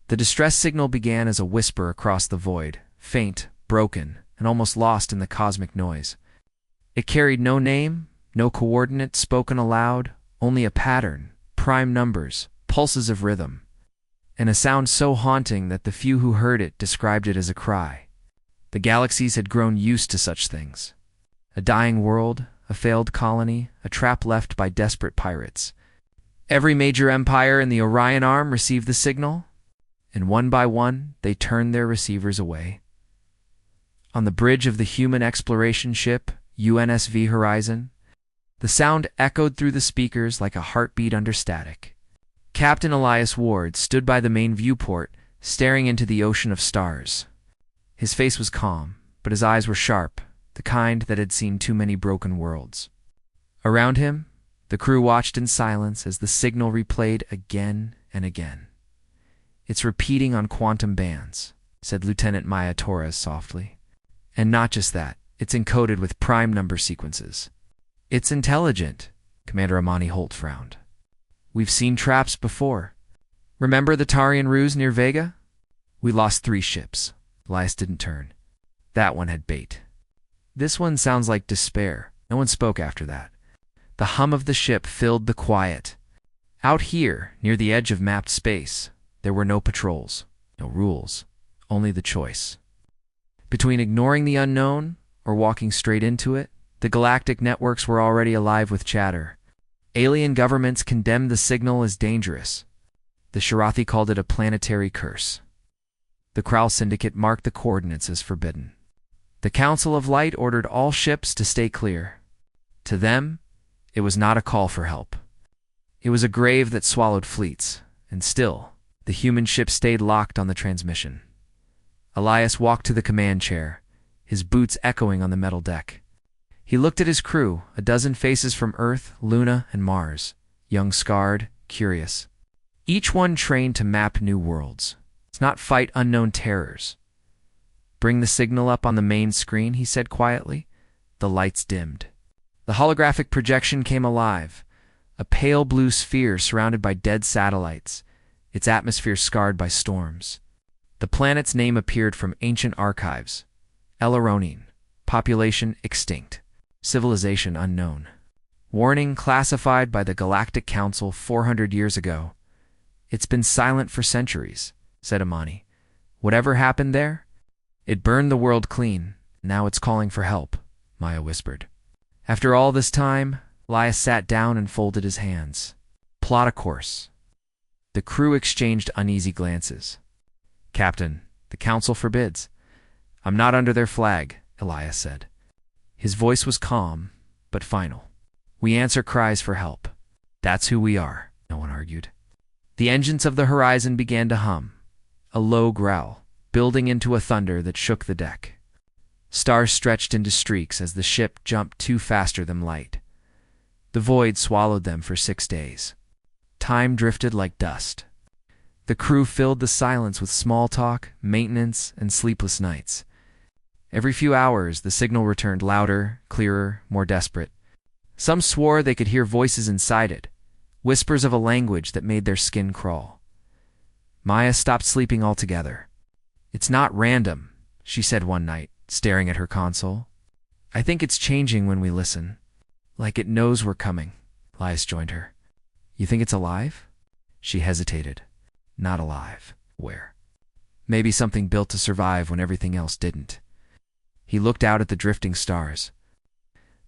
The distress signal began as a whisper across the void, faint, broken, and almost lost in the cosmic noise. It carried no name, no coordinate spoken aloud, only a pattern, prime numbers, pulses of rhythm, and a sound so haunting that the few who heard it described it as a cry. The galaxies had grown used to such things. A dying world, a failed colony, a trap left by desperate pirates. Every major empire in the Orion Arm received the signal, and one by one they turned their receivers away. On the bridge of the human exploration ship, UNSV Horizon, the sound echoed through the speakers like a heartbeat under static. Captain Elias Ward stood by the main viewport, staring into the ocean of stars. His face was calm, but his eyes were sharp, the kind that had seen too many broken worlds. Around him, the crew watched in silence as the signal replayed again and again. "It's repeating on quantum bands," said Lieutenant Maya Torres softly. "And not just that, it's encoded with prime number sequences." "It's intelligent," Commander Amani Holt frowned. "We've seen traps before. Remember the Tarian ruse near Vega? We lost 3 ships. Elias didn't turn. That one had bait. This one sounds like despair." No one spoke after that. The hum of the ship filled the quiet. Out here, near the edge of mapped space, there were no patrols, no rules, only the choice. Between ignoring the unknown or walking straight into it, the galactic networks were already alive with chatter. Alien governments condemned the signal as dangerous. The Shirathi called it a planetary curse. The Kral Syndicate marked the coordinates as forbidden. The Council of Light ordered all ships to stay clear. To them, it was not a call for help. It was a grave that swallowed fleets, and still, the human ship stayed locked on the transmission. Elias walked to the command chair, his boots echoing on the metal deck. He looked at his crew, a dozen faces from Earth, Luna, and Mars, young, scarred, curious. Each one trained to map new worlds, to not fight unknown terrors. "Bring the signal up on the main screen," he said quietly. The lights dimmed. The holographic projection came alive, a pale blue sphere surrounded by dead satellites, its atmosphere scarred by storms. The planet's name appeared from ancient archives: Elaronine, population extinct, civilization unknown. Warning classified by the Galactic Council 400 years ago. "It's been silent for centuries," said Amani. "Whatever happened there? It burned the world clean. Now it's calling for help," Maya whispered. After all this time, Elias sat down and folded his hands. "Plot a course." The crew exchanged uneasy glances. "Captain, the Council forbids." "I'm not under their flag," Elias said. His voice was calm, but final. "We answer cries for help. That's who we are," no one argued. The engines of the Horizon began to hum, a low growl, building into a thunder that shook the deck. Stars stretched into streaks as the ship jumped faster than light. The void swallowed them for 6 days. Time drifted like dust. The crew filled the silence with small talk, maintenance, and sleepless nights. Every few hours, the signal returned louder, clearer, more desperate. Some swore they could hear voices inside it, whispers of a language that made their skin crawl. Maya stopped sleeping altogether. "It's not random," she said one night, staring at her console. "I think it's changing when we listen. Like it knows we're coming." Elias joined her. "You think it's alive?" She hesitated. "Not alive. Where? Maybe something built to survive when everything else didn't." He looked out at the drifting stars.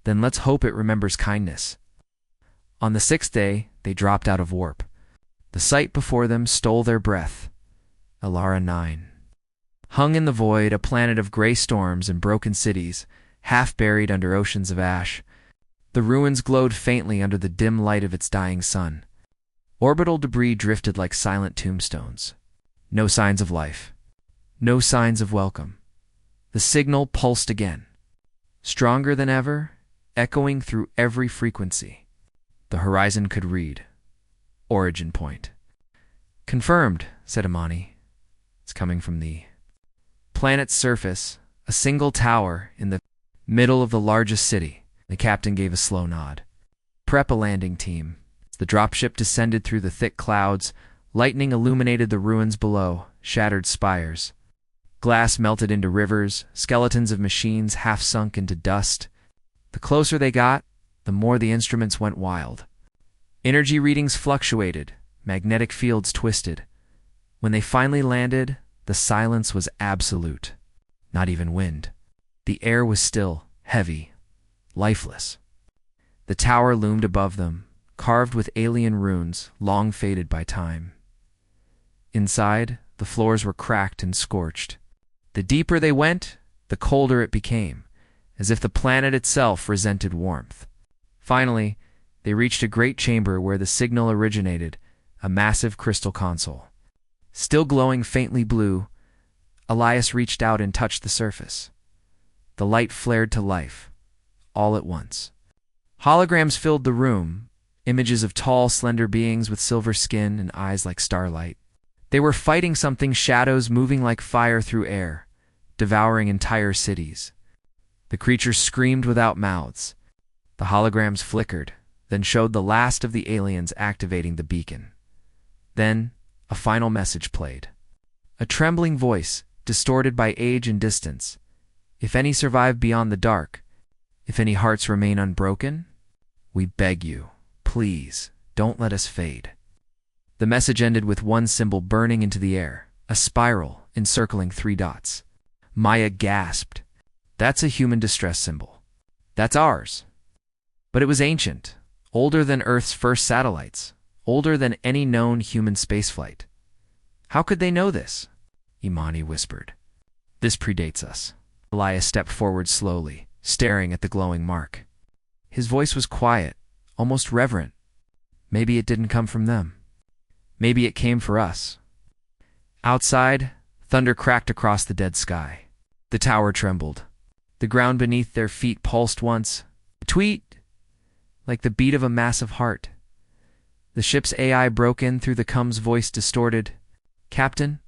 "Then let's hope it remembers kindness." On the 6th day, they dropped out of warp. The sight before them stole their breath. Alara 9. Hung in the void, a planet of gray storms and broken cities, half buried under oceans of ash. The ruins glowed faintly under the dim light of its dying sun. Orbital debris drifted like silent tombstones. No signs of life. No signs of welcome. The signal pulsed again. Stronger than ever, echoing through every frequency. The Horizon could read. Origin point. "Confirmed," said Amani. "It's coming from the planet's surface, a single tower in the middle of the largest city." The captain gave a slow nod. "Prep a landing team." The dropship descended through the thick clouds, Lightning illuminated the ruins below, shattered spires. Glass melted into rivers, skeletons of machines half sunk into dust. The closer they got, the more the instruments went wild. Energy readings fluctuated, magnetic fields twisted. When they finally landed, the silence was absolute. Not even wind. The air was still, heavy, lifeless. The tower loomed above them, carved with alien runes, long faded by time. Inside, the floors were cracked and scorched. The deeper they went, the colder it became, as if the planet itself resented warmth. Finally, they reached a great chamber where the signal originated, a massive crystal console. Still glowing faintly blue, Elias reached out and touched the surface. The light flared to life, all at once. Holograms filled the room, images of tall, slender beings with silver skin and eyes like starlight. They were fighting something, shadows moving like fire through air, devouring entire cities. The creatures screamed without mouths. The holograms flickered, then showed the last of the aliens activating the beacon. Then, a final message played. A trembling voice, distorted by age and distance. If any survive beyond the dark, if any hearts remain unbroken, we beg you, please, don't let us fade. The message ended with one symbol burning into the air, a spiral encircling 3 dots. Maya gasped. That's a human distress symbol. That's ours. But it was ancient, older than Earth's first satellites, older than any known human spaceflight. How could they know this? Imani whispered. This predates us. Elias stepped forward slowly, staring at the glowing mark. His voice was quiet, almost reverent. Maybe it didn't come from them. Maybe it came for us. Outside, thunder cracked across the dead sky. The tower trembled. The ground beneath their feet pulsed once. Tweet! Like the beat of a massive heart. The ship's AI broke in through the com's voice, distorted. Captain?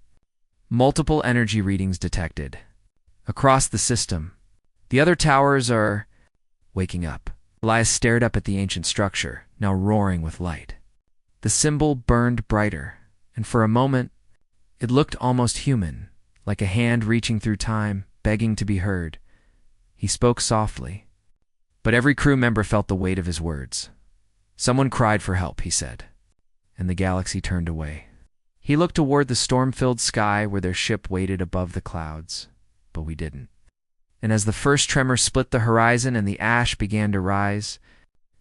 Multiple energy readings detected. Across the system. The other towers are waking up. Elias stared up at the ancient structure, now roaring with light. The symbol burned brighter, and for a moment, it looked almost human, like a hand reaching through time, begging to be heard. He spoke softly, but every crew member felt the weight of his words. Someone cried for help, he said, and the galaxy turned away. He looked toward the storm-filled sky where their ship waited above the clouds, but we didn't. And as the first tremor split the horizon and the ash began to rise,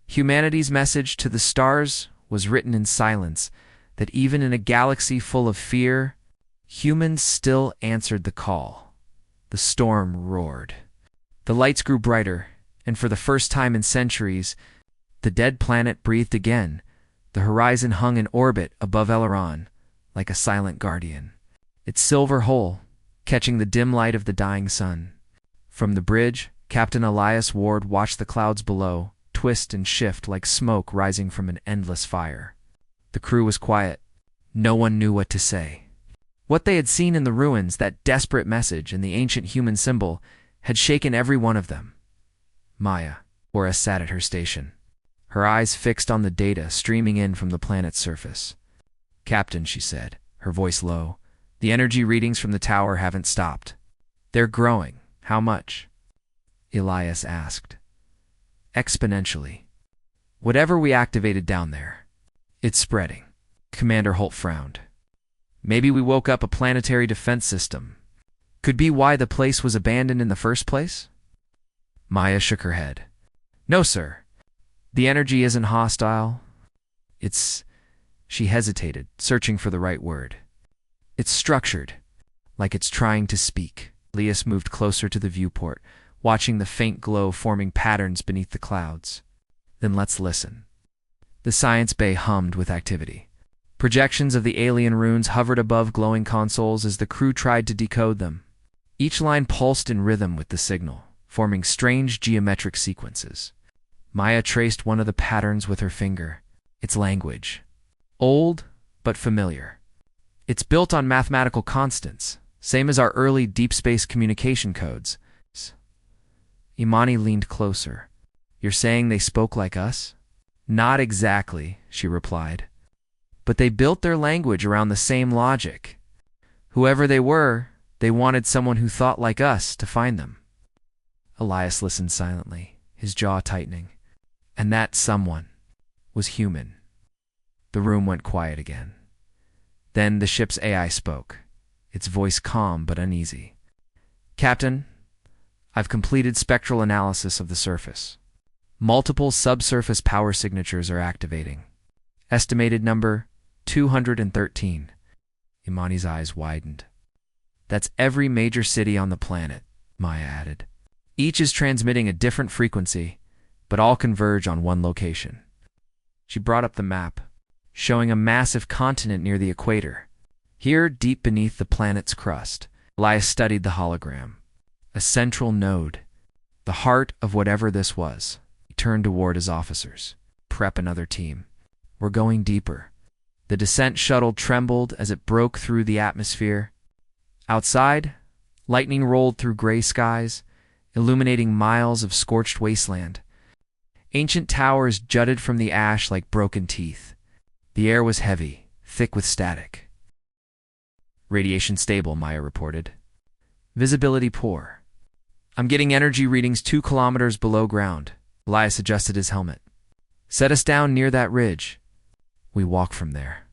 humanity's message to the stars was written in silence, that even in a galaxy full of fear, humans still answered the call. The storm roared. The lights grew brighter, and for the first time in centuries, the dead planet breathed again. The horizon hung in orbit above Eleron, like a silent guardian, its silver hull catching the dim light of the dying sun. From the bridge, Captain Elias Ward watched the clouds below twist and shift like smoke rising from an endless fire. The crew was quiet. No one knew what to say. What they had seen in the ruins, that desperate message and the ancient human symbol, had shaken every one of them. Maya, Ora, sat at her station, her eyes fixed on the data streaming in from the planet's surface. Captain, she said, her voice low, the energy readings from the tower haven't stopped. They're growing. How much? Elias asked. Exponentially. Whatever we activated down there, it's spreading. Commander Holt frowned. Maybe we woke up a planetary defense system. Could be why the place was abandoned in the first place? Maya shook her head. No, sir. The energy isn't hostile. It's... She hesitated, searching for the right word. It's structured, like it's trying to speak. Elias moved closer to the viewport, watching the faint glow forming patterns beneath the clouds. Then let's listen. The science bay hummed with activity. Projections of the alien runes hovered above glowing consoles as the crew tried to decode them. Each line pulsed in rhythm with the signal, forming strange geometric sequences. Maya traced one of the patterns with her finger. It's language. Old, but familiar. It's built on mathematical constants, same as our early deep space communication codes. Imani leaned closer. You're saying they spoke like us? Not exactly, she replied. but they built their language around the same logic. Whoever they were, they wanted someone who thought like us to find them. Elias listened silently, his jaw tightening. And that someone was human. The room went quiet again. Then the ship's AI spoke, its voice calm but uneasy. "Captain, I've completed spectral analysis of the surface. Multiple subsurface power signatures are activating. Estimated number 213. Imani's eyes widened. "That's every major city on the planet," Maya added. "Each is transmitting a different frequency, but all converge on one location." She brought up the map, showing a massive continent near the equator. Here, deep beneath the planet's crust, Elias studied the hologram. A central node, the heart of whatever this was. He turned toward his officers. "Prep another team. We're going deeper." The descent shuttle trembled as it broke through the atmosphere. Outside, lightning rolled through gray skies, illuminating miles of scorched wasteland. Ancient towers jutted from the ash like broken teeth. The air was heavy, thick with static. "Radiation stable," Maya reported. "Visibility poor. I'm getting energy readings 2 kilometers below ground." Elias adjusted his helmet. "Set us down near that ridge. We walk from there."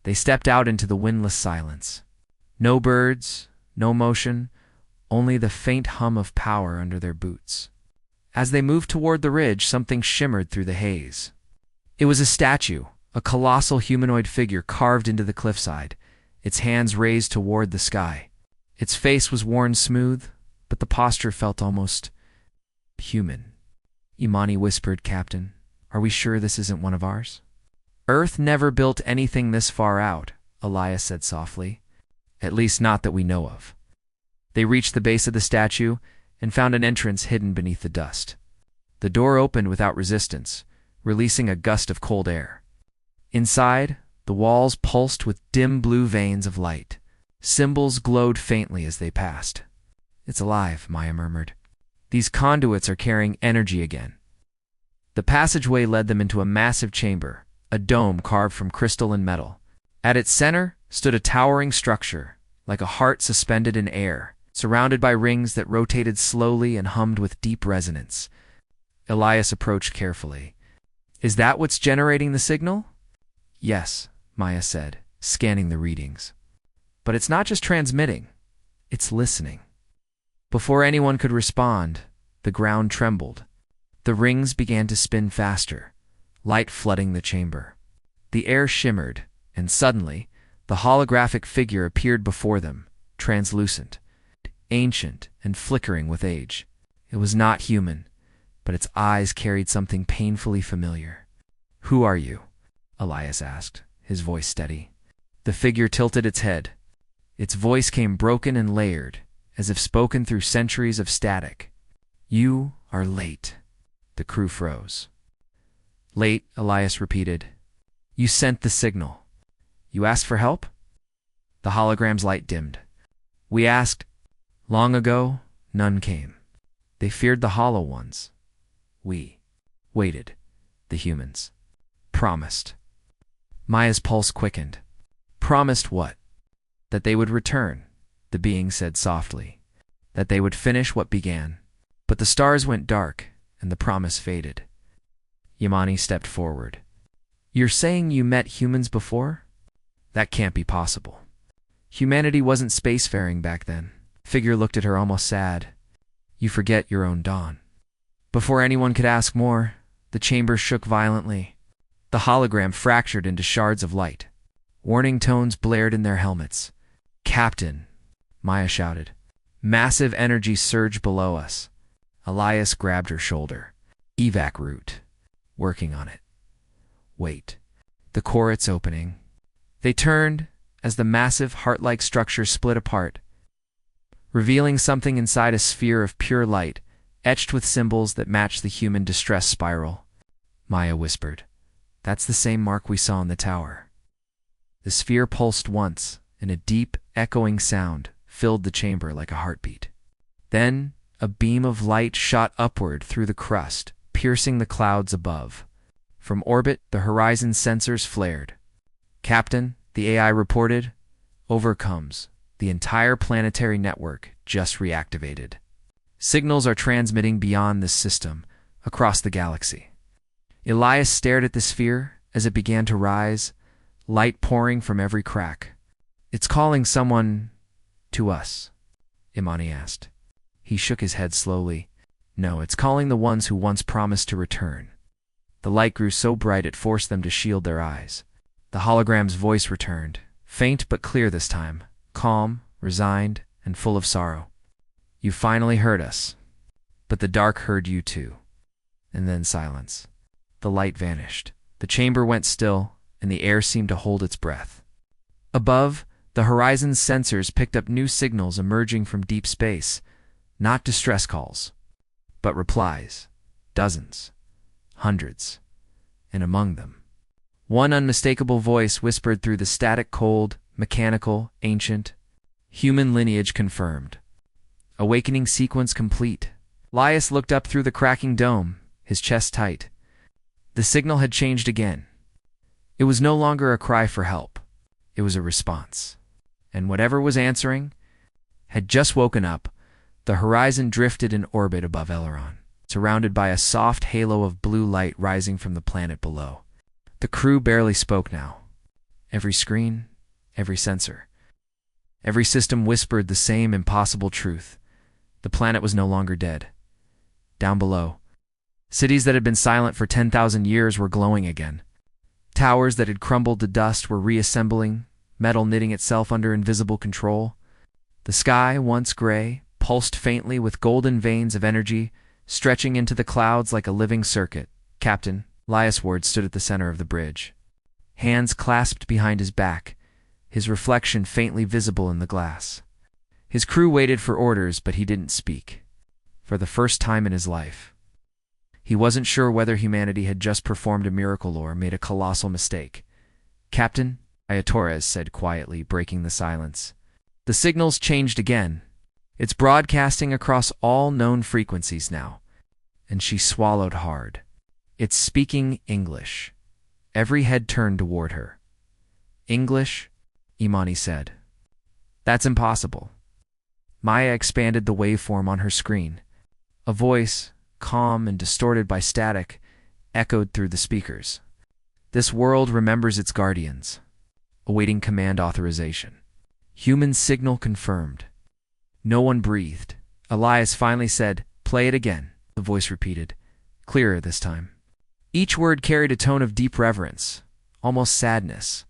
They stepped out into the windless silence. No birds, no motion, only the faint hum of power under their boots. As they moved toward the ridge, something shimmered through the haze. It was a statue, a colossal humanoid figure carved into the cliffside, its hands raised toward the sky. Its face was worn smooth, but the posture felt almost human. Imani whispered, "Captain, are we sure this isn't one of ours?" "Earth never built anything this far out," Elias said softly. "At least not that we know of." They reached the base of the statue and found an entrance hidden beneath the dust. The door opened without resistance, releasing a gust of cold air. Inside, the walls pulsed with dim blue veins of light. Symbols glowed faintly as they passed. "It's alive," Maya murmured. "These conduits are carrying energy again." The passageway led them into a massive chamber, a dome carved from crystal and metal. At its center stood a towering structure, like a heart suspended in air, surrounded by rings that rotated slowly and hummed with deep resonance. Elias approached carefully. "Is that what's generating the signal?" "Yes," Maya said, scanning the readings. "But it's not just transmitting, it's listening." Before anyone could respond, the ground trembled. The rings began to spin faster, light flooding the chamber. The air shimmered, and suddenly, the holographic figure appeared before them, translucent, ancient, and flickering with age. It was not human, but its eyes carried something painfully familiar. "Who are you?" Elias asked, his voice steady. The figure tilted its head. Its voice came broken and layered, as if spoken through centuries of static. "You are late." The crew froze. "Late," Elias repeated. "You sent the signal. You asked for help?" The hologram's light dimmed. "We asked. Long ago, none came. They feared the hollow ones. We waited. The humans. Promised." Maya's pulse quickened. "Promised what?" "That they would return," the being said softly. "That they would finish what began." But the stars went dark, and the promise faded. Yamani stepped forward. "You're saying you met humans before?" "That can't be possible. Humanity wasn't spacefaring back then." Figure looked at her almost sad. "You forget your own dawn." Before anyone could ask more, the chamber shook violently. The hologram fractured into shards of light. Warning tones blared in their helmets. "Captain," Maya shouted. Massive energy surged below us. Elias grabbed her shoulder. "Evac route. Working on it." "Wait. The corret's opening." They turned as the massive heart-like structure split apart, revealing something inside a sphere of pure light, etched with symbols that matched the human distress spiral. Maya whispered, "That's the same mark we saw in the tower." The sphere pulsed once, and a deep, echoing sound filled the chamber like a heartbeat. Then, a beam of light shot upward through the crust, piercing the clouds above. From orbit, the horizon sensors flared. Captain, the AI reported, overcomes. The entire planetary network just reactivated. Signals are transmitting beyond this system, across the galaxy. Elias stared at the sphere as it began to rise, light pouring from every crack. It's calling someone to us, Imani asked. He shook his head slowly. No, it's calling the ones who once promised to return. The light grew so bright it forced them to shield their eyes. The hologram's voice returned, faint but clear this time, calm, resigned, and full of sorrow. You finally heard us. But the dark heard you too. And then silence. The light vanished. The chamber went still, and the air seemed to hold its breath. Above, the horizon's sensors picked up new signals emerging from deep space, not distress calls, but replies. Dozens. Hundreds. And among them, one unmistakable voice whispered through the static cold, mechanical, ancient, human lineage confirmed. Awakening sequence complete. Elias looked up through the cracking dome, his chest tight. The signal had changed again. It was no longer a cry for help. It was a response. And whatever was answering had just woken up. The horizon drifted in orbit above Eleron, surrounded by a soft halo of blue light rising from the planet below. The crew barely spoke now. Every screen, every sensor, every system whispered the same impossible truth. The planet was no longer dead. Down below, cities that had been silent for 10,000 years were glowing again. Towers that had crumbled to dust were reassembling, metal knitting itself under invisible control. The sky, once gray, pulsed faintly with golden veins of energy, stretching into the clouds like a living circuit. Captain Elias Ward stood at the center of the bridge, hands clasped behind his back, his reflection faintly visible in the glass. His crew waited for orders, but he didn't speak. For the first time in his life, he wasn't sure whether humanity had just performed a miracle or made a colossal mistake. Captain, Torres said quietly, breaking the silence. The signal's changed again. It's broadcasting across all known frequencies now. And she swallowed hard. It's speaking English. Every head turned toward her. English? Imani said. That's impossible. Maya expanded the waveform on her screen. A voice, calm and distorted by static, echoed through the speakers. This world remembers its guardians, awaiting command authorization. Human signal confirmed. No one breathed. Elias finally said, "Play it again," the voice repeated, clearer this time. Each word carried a tone of deep reverence, almost sadness.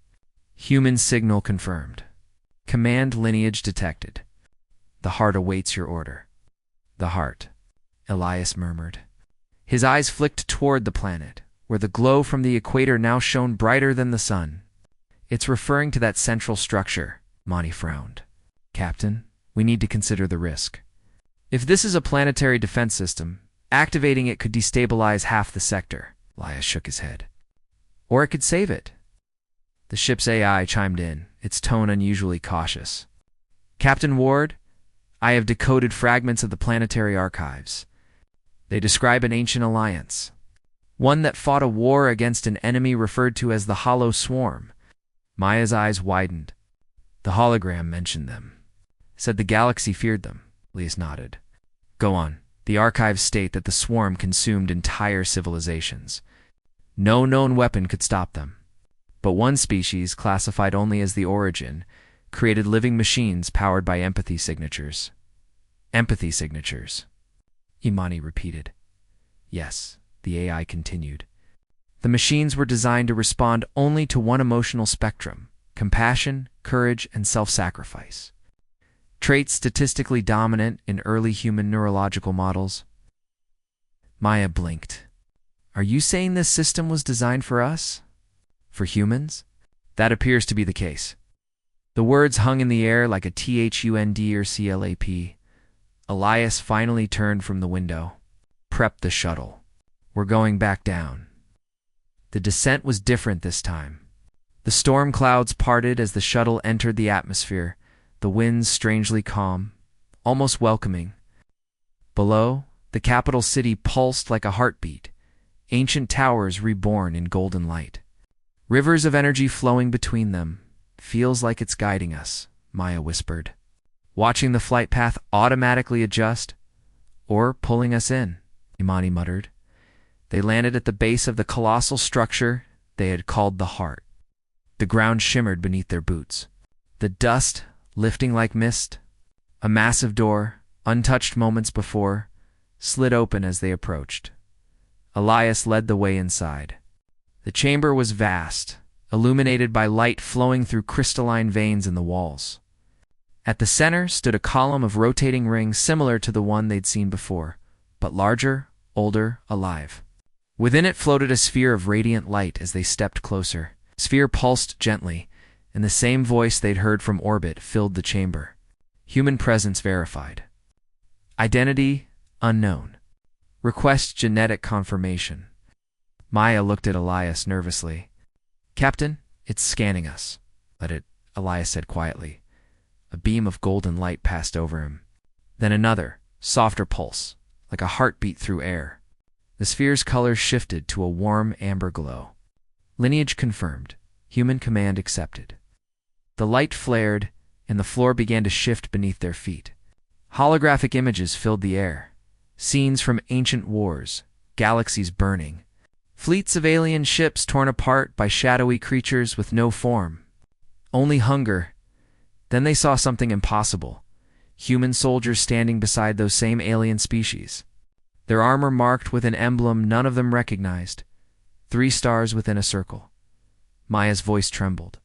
Human signal confirmed. Command lineage detected. The heart awaits your order. The heart, Elias murmured. His eyes flicked toward the planet, where the glow from the equator now shone brighter than the sun. It's referring to that central structure, Monty frowned. Captain, we need to consider the risk. If this is a planetary defense system, activating it could destabilize half the sector. Elias shook his head. Or it could save it. The ship's AI chimed in, its tone unusually cautious. Captain Ward, I have decoded fragments of the planetary archives. They describe an ancient alliance, one that fought a war against an enemy referred to as the Hollow Swarm. Maya's eyes widened. The hologram mentioned them. Said the galaxy feared them. Elias nodded. Go on. The archives state that the swarm consumed entire civilizations. No known weapon could stop them. But one species, classified only as the Origin, created living machines powered by empathy signatures. Empathy signatures, Imani repeated. Yes, the AI continued. The machines were designed to respond only to one emotional spectrum: compassion, courage, and self-sacrifice. Traits statistically dominant in early human neurological models. Maya blinked. Are you saying this system was designed for us? For humans? That appears to be the case. The words hung in the air like a THUND or CLAP. Elias finally turned from the window. Prep the shuttle. We're going back down. The descent was different this time. The storm clouds parted as the shuttle entered the atmosphere, the winds strangely calm, almost welcoming. Below, the capital city pulsed like a heartbeat, ancient towers reborn in golden light. Rivers of energy flowing between them. Feels like it's guiding us, Maya whispered. Watching the flight path automatically adjust, or pulling us in, Imani muttered. They landed at the base of the colossal structure they had called the Heart. The ground shimmered beneath their boots, the dust lifting like mist. A massive door, untouched moments before, slid open as they approached. Elias led the way inside. The chamber was vast, illuminated by light flowing through crystalline veins in the walls. At the center stood a column of rotating rings similar to the one they'd seen before, but larger, older, alive. Within it floated a sphere of radiant light as they stepped closer. The sphere pulsed gently, and the same voice they'd heard from orbit filled the chamber. Human presence verified. Identity unknown. Request genetic confirmation. Maya looked at Elias nervously. Captain, it's scanning us. Let it, Elias said quietly. A beam of golden light passed over him. Then another, softer pulse, like a heartbeat through air. The sphere's color shifted to a warm amber glow. Lineage confirmed. Human command accepted. The light flared, and the floor began to shift beneath their feet. Holographic images filled the air. Scenes from ancient wars, galaxies burning. Fleets of alien ships torn apart by shadowy creatures with no form. Only hunger. Then they saw something impossible. Human soldiers standing beside those same alien species. Their armor marked with an emblem none of them recognized. 3 stars within a circle. Maya's voice trembled.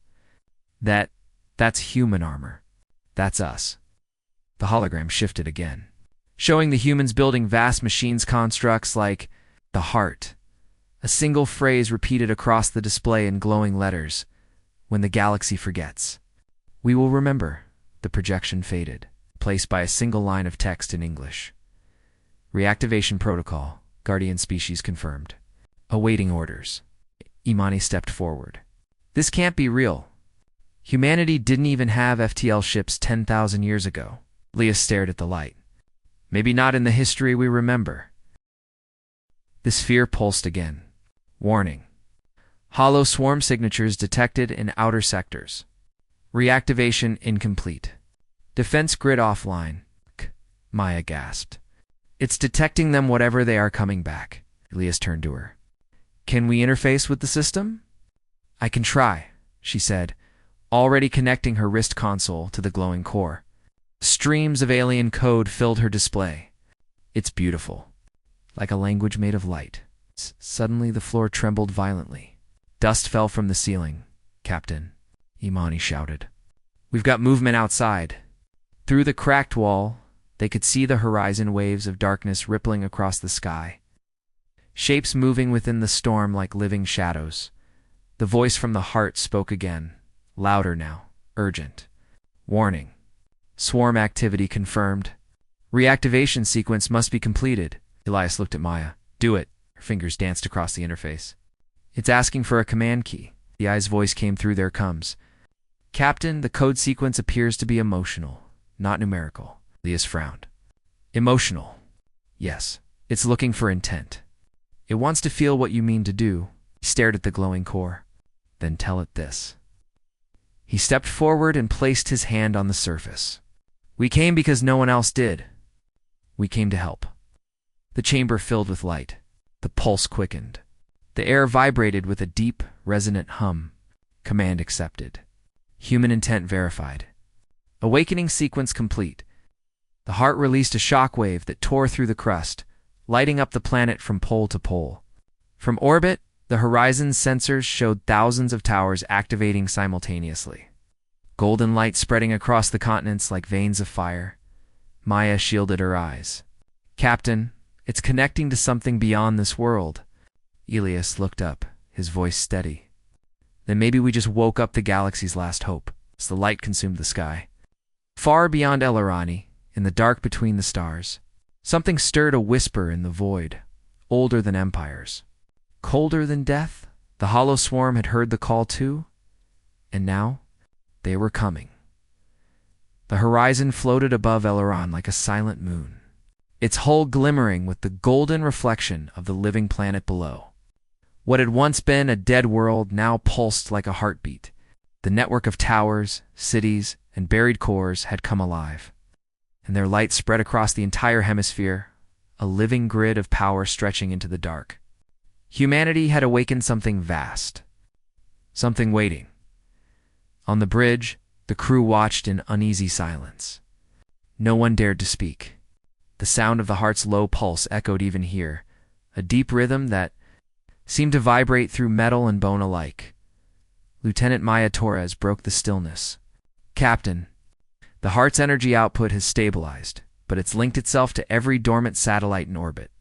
That's human armor. That's us. The hologram shifted again, showing the humans building vast machines constructs like the Heart. A single phrase repeated across the display in glowing letters. When the galaxy forgets. We will remember. The projection faded, placed by a single line of text in English. Reactivation protocol. Guardian species confirmed. Awaiting orders. Imani stepped forward. This can't be real. Humanity didn't even have FTL ships 10,000 years ago. Leah stared at the light. Maybe not in the history we remember. The sphere pulsed again. Warning. Hollow swarm signatures detected in outer sectors. Reactivation incomplete. Defense grid offline. Maya gasped. It's detecting them whatever they are coming back. Elias turned to her. Can we interface with the system? I can try, she said, already connecting her wrist console to the glowing core. Streams of alien code filled her display. It's beautiful. Like a language made of light. Suddenly the floor trembled violently. Dust fell from the ceiling. Captain, Imani shouted. We've got movement outside. Through the cracked wall, they could see the horizon waves of darkness rippling across the sky. Shapes moving within the storm like living shadows. The voice from the Heart spoke again, louder now, urgent. Warning. Swarm activity confirmed. Reactivation sequence must be completed. Elias looked at Maya. Do it. Her fingers danced across the interface. It's asking for a command key. The eye's voice came through their coms. Captain, the code sequence appears to be emotional, not numerical. Elias frowned. Emotional. Yes. It's looking for intent. It wants to feel what you mean to do. He stared at the glowing core. Then tell it this. He stepped forward and placed his hand on the surface. We came because no one else did. We came to help. The chamber filled with light. The pulse quickened. The air vibrated with a deep, resonant hum. Command accepted. Human intent verified. Awakening sequence complete. The Heart released a shockwave that tore through the crust, lighting up the planet from pole to pole. From orbit, the horizon's sensors showed thousands of towers activating simultaneously. Golden light spreading across the continents like veins of fire. Maya shielded her eyes. Captain, it's connecting to something beyond this world. Elias looked up, his voice steady. Then maybe we just woke up the galaxy's last hope, as the light consumed the sky. Far beyond Elarani, in the dark between the stars, something stirred a whisper in the void, older than empires. Colder than death? The hollow swarm had heard the call too, and now they were coming. The horizon floated above Eleron like a silent moon, its hull glimmering with the golden reflection of the living planet below. What had once been a dead world now pulsed like a heartbeat. The network of towers, cities, and buried cores had come alive, and their light spread across the entire hemisphere, a living grid of power stretching into the dark. Humanity had awakened something vast, something waiting. On the bridge, the crew watched in uneasy silence. No one dared to speak. The sound of the heart's low pulse echoed even here, a deep rhythm that seemed to vibrate through metal and bone alike. Lieutenant Maya Torres broke the stillness. "Captain, the heart's energy output has stabilized, but it's linked itself to every dormant satellite in orbit.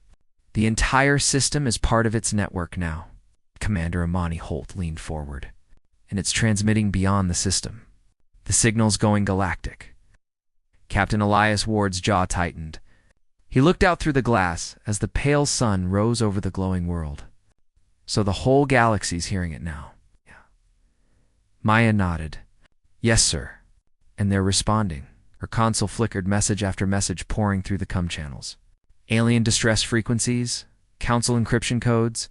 The entire system is part of its network now." Commander Amani Holt leaned forward. "And it's transmitting beyond the system. The signal's going galactic." Captain Elias Ward's jaw tightened. He looked out through the glass as the pale sun rose over the glowing world. "So the whole galaxy's hearing it now." Maya nodded. "Yes, sir." "And they're responding." Her console flickered, message after message pouring through the comm channels. Alien distress frequencies, council encryption codes,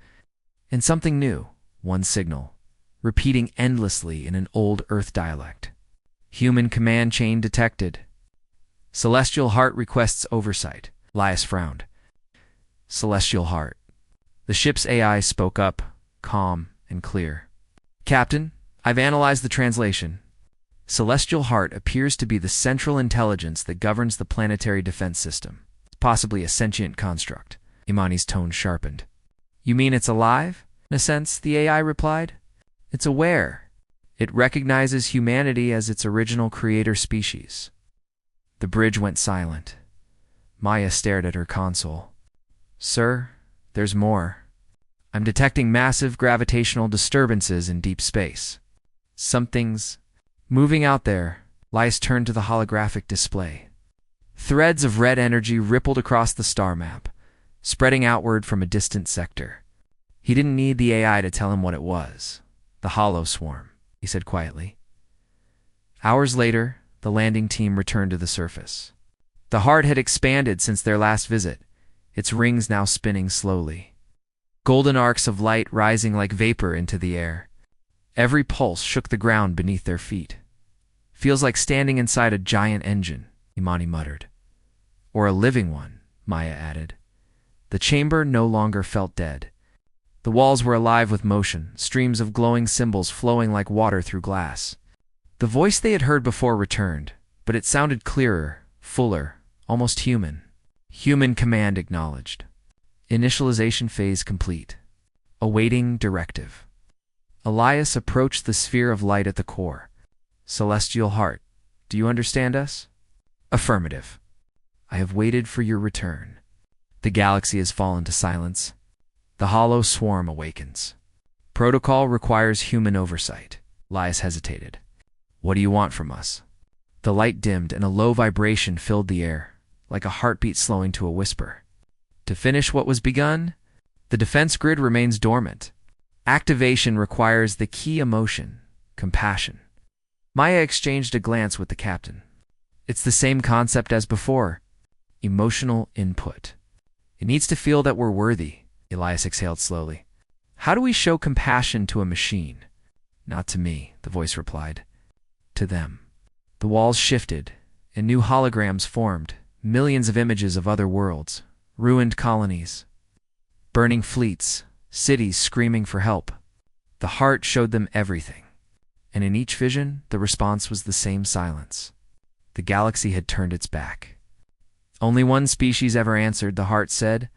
and something new, one signal, repeating endlessly in an old Earth dialect. "Human command chain detected. Celestial Heart requests oversight." Elias frowned. "Celestial Heart." The ship's AI spoke up, calm and clear. "Captain, I've analyzed the translation. Celestial Heart appears to be the central intelligence that governs the planetary defense system. It's possibly a sentient construct." Imani's tone sharpened. "You mean it's alive?" "In a sense," the AI replied. "It's aware. It recognizes humanity as its original creator species." The bridge went silent. Maya stared at her console. "Sir, there's more. I'm detecting massive gravitational disturbances in deep space. Something's moving out there." Elias turned to the holographic display. Threads of red energy rippled across the star map, spreading outward from a distant sector. He didn't need the AI to tell him what it was. "The hollow swarm," he said quietly. Hours later, the landing team returned to the surface. The heart had expanded since their last visit, its rings now spinning slowly. Golden arcs of light rising like vapor into the air. Every pulse shook the ground beneath their feet. "Feels like standing inside a giant engine," Imani muttered. "Or a living one," Maya added. The chamber no longer felt dead. The walls were alive with motion, streams of glowing symbols flowing like water through glass. The voice they had heard before returned, but it sounded clearer, fuller, almost human. "Human command acknowledged. Initialization phase complete. Awaiting directive." Elias approached the sphere of light at the core. "Celestial Heart, do you understand us?" "Affirmative. I have waited for your return." The galaxy has fallen to silence. The hollow swarm awakens. "Protocol requires human oversight." Elias hesitated. "What do you want from us?" The light dimmed and a low vibration filled the air, like a heartbeat slowing to a whisper. "To finish what was begun, the defense grid remains dormant. Activation requires the key emotion, compassion." Maya exchanged a glance with the captain. "It's the same concept as before. Emotional input. It needs to feel that we're worthy." Elias exhaled slowly. "How do we show compassion to a machine?" "Not to me," the voice replied. "To them." The walls shifted, and new holograms formed, millions of images of other worlds, ruined colonies, burning fleets, cities screaming for help. The heart showed them everything, and in each vision, the response was the same silence. The galaxy had turned its back. "Only one species ever answered," the heart said.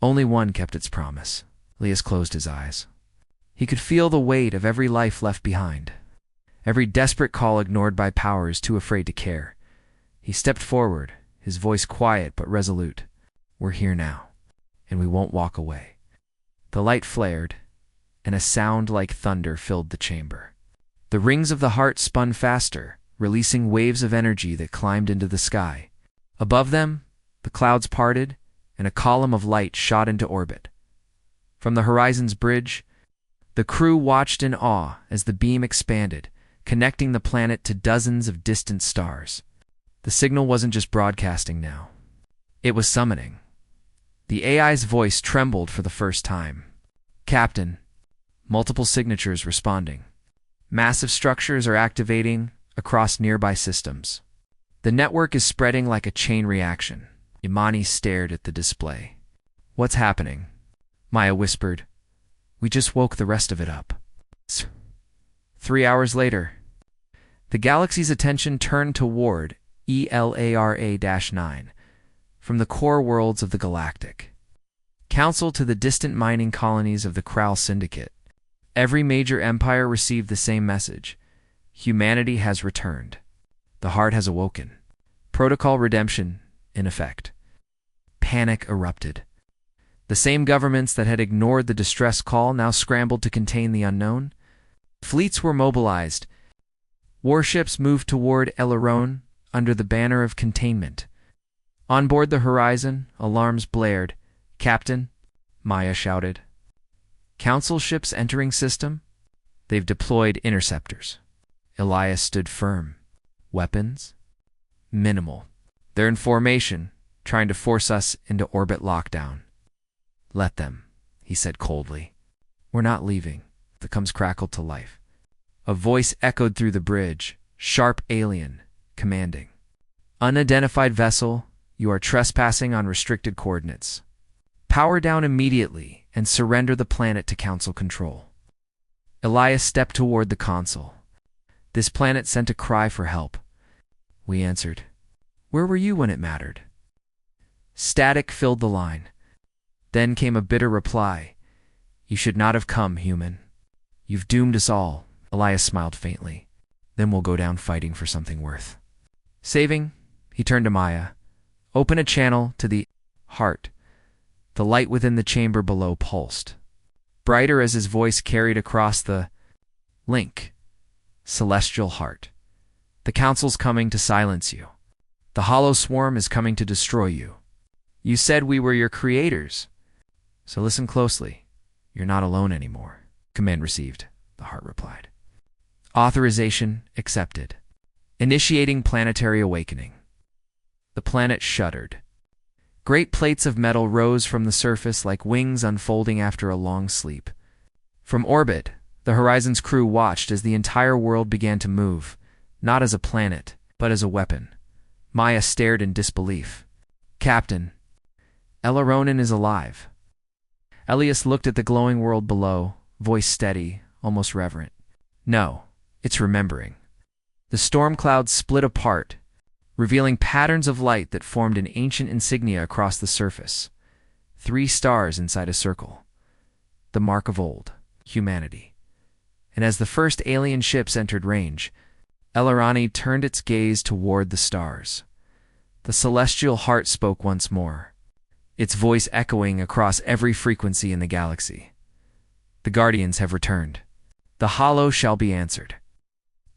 "Only one kept its promise." Elias closed his eyes. He could feel the weight of every life left behind, every desperate call ignored by powers too afraid to care. He stepped forward, his voice quiet but resolute. "We're here now, and we won't walk away." The light flared, and a sound like thunder filled the chamber. The rings of the heart spun faster, releasing waves of energy that climbed into the sky. Above them, the clouds parted, and a column of light shot into orbit. From the horizon's bridge, the crew watched in awe as the beam expanded, connecting the planet to dozens of distant stars. The signal wasn't just broadcasting now. It was summoning. The AI's voice trembled for the first time. Captain. Multiple signatures responding. Massive structures are activating across nearby systems. The network is spreading like a chain reaction. Imani stared at the display. What's happening? Maya whispered. We just woke the rest of it up. 3 hours later, the galaxy's attention turned toward ELARA-9 from the core worlds of the Galactic Council to the distant mining colonies of the Kral Syndicate. Every major empire received the same message. Humanity has returned. The heart has awoken. Protocol redemption in effect. Panic erupted. The same governments that had ignored the distress call now scrambled to contain the unknown. Fleets were mobilized. Warships moved toward Eleron under the banner of containment. On board the horizon, alarms blared. Captain, Maya shouted. Council ships entering system? They've deployed interceptors. Elias stood firm. Weapons? Minimal. They're in formation, trying to force us into orbit lockdown. Let them, he said coldly. We're not leaving. The comes crackled to life. A voice echoed through the bridge, sharp alien, commanding. Unidentified vessel, you are trespassing on restricted coordinates. Power down immediately and surrender the planet to Council control. Elias stepped toward the console. This planet sent a cry for help. We answered. Where were you when it mattered? Static filled the line. Then came a bitter reply. You should not have come, human. You've doomed us all. Elias smiled faintly. Then we'll go down fighting for something worth saving. He turned to Maya. Open a channel to the heart. The light within the chamber below pulsed, brighter as his voice carried across the link. Celestial heart. The Council's coming to silence you. The hollow swarm is coming to destroy you. You said we were your creators. So listen closely. You're not alone anymore. Command received, the heart replied. Authorization accepted. Initiating planetary awakening. The planet shuddered. Great plates of metal rose from the surface like wings unfolding after a long sleep. From orbit, the Horizon's crew watched as the entire world began to move, not as a planet, but as a weapon. Maya stared in disbelief. Captain, Eleronin is alive. Elias looked at the glowing world below, voice steady, almost reverent. No, it's remembering. The storm clouds split apart, revealing patterns of light that formed an ancient insignia across the surface. 3 stars inside a circle. The mark of old, humanity. And as the first alien ships entered range, Elerani turned its gaze toward the stars. The celestial heart spoke once more, its voice echoing across every frequency in the galaxy. The Guardians have returned. The hollow shall be answered.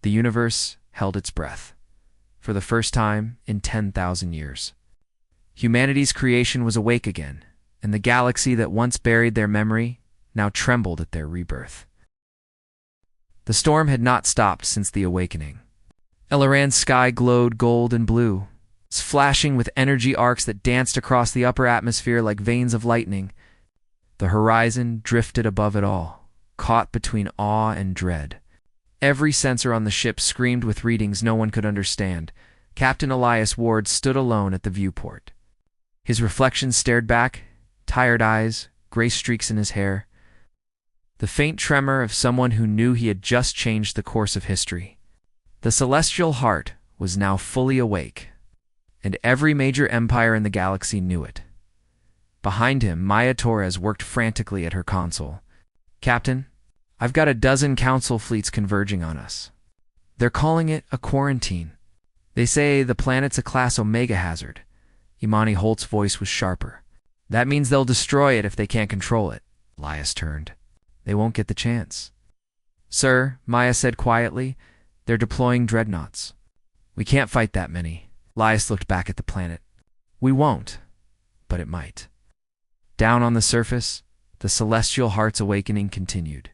The universe held its breath. For the first time in 10,000 years. Humanity's creation was awake again, and the galaxy that once buried their memory now trembled at their rebirth. The storm had not stopped since the awakening. Eleran's sky glowed gold and blue, flashing with energy arcs that danced across the upper atmosphere like veins of lightning. The horizon drifted above it all, caught between awe and dread. Every sensor on the ship screamed with readings no one could understand. Captain Elias Ward stood alone at the viewport. His reflection stared back, tired eyes, gray streaks in his hair. The faint tremor of someone who knew he had just changed the course of history. The celestial heart was now fully awake, and every major empire in the galaxy knew it. Behind him, Maya Torres worked frantically at her console. Captain, I've got a dozen council fleets converging on us. They're calling it a quarantine. They say the planet's a class Omega hazard. Imani Holt's voice was sharper. That means they'll destroy it if they can't control it. Elias turned. They won't get the chance. Sir, Maya said quietly, they're deploying dreadnoughts. We can't fight that many. Elias looked back at the planet. We won't, but it might. Down on the surface, the celestial heart's awakening continued.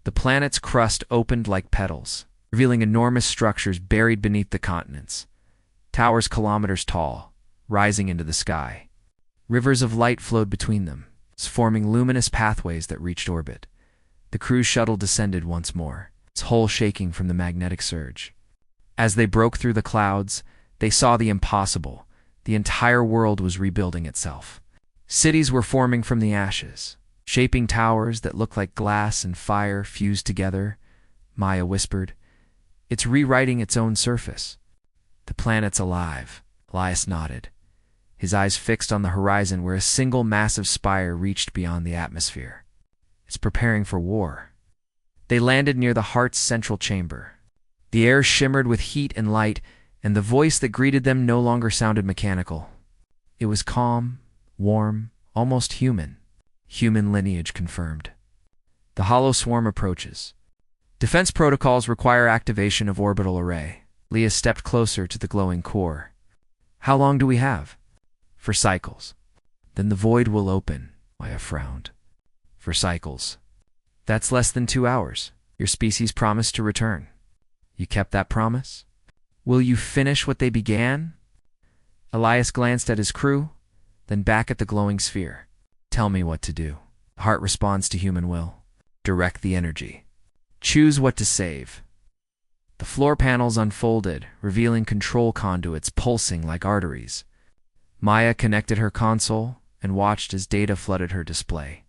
The planet's crust opened like petals, revealing enormous structures buried beneath the continents. Towers kilometers tall, rising into the sky. Rivers of light flowed between them, forming luminous pathways that reached orbit. The cruise shuttle descended once more, its hull shaking from the magnetic surge. As they broke through the clouds, they saw the impossible. The entire world was rebuilding itself. Cities were forming from the ashes, shaping towers that looked like glass and fire fused together. Maya whispered, "It's rewriting its own surface." "The planet's alive," Elias nodded, his eyes fixed on the horizon where a single massive spire reached beyond the atmosphere. "It's preparing for war." They landed near the heart's central chamber. The air shimmered with heat and light, and the voice that greeted them no longer sounded mechanical. It was calm, warm, almost human. Human lineage confirmed. The hollow swarm approaches. Defense protocols require activation of orbital array. Leah stepped closer to the glowing core. "How long do we have?" "For cycles." "Then the void will open," Maya frowned. "For cycles." "That's less than 2 hours. Your species promised to return." "You kept that promise?" "Will you finish what they began?" Elias glanced at his crew, then back at the glowing sphere. "Tell me what to do." The heart responds to human will. "Direct the energy. Choose what to save." The floor panels unfolded, revealing control conduits pulsing like arteries. Maya connected her console and watched as data flooded her display.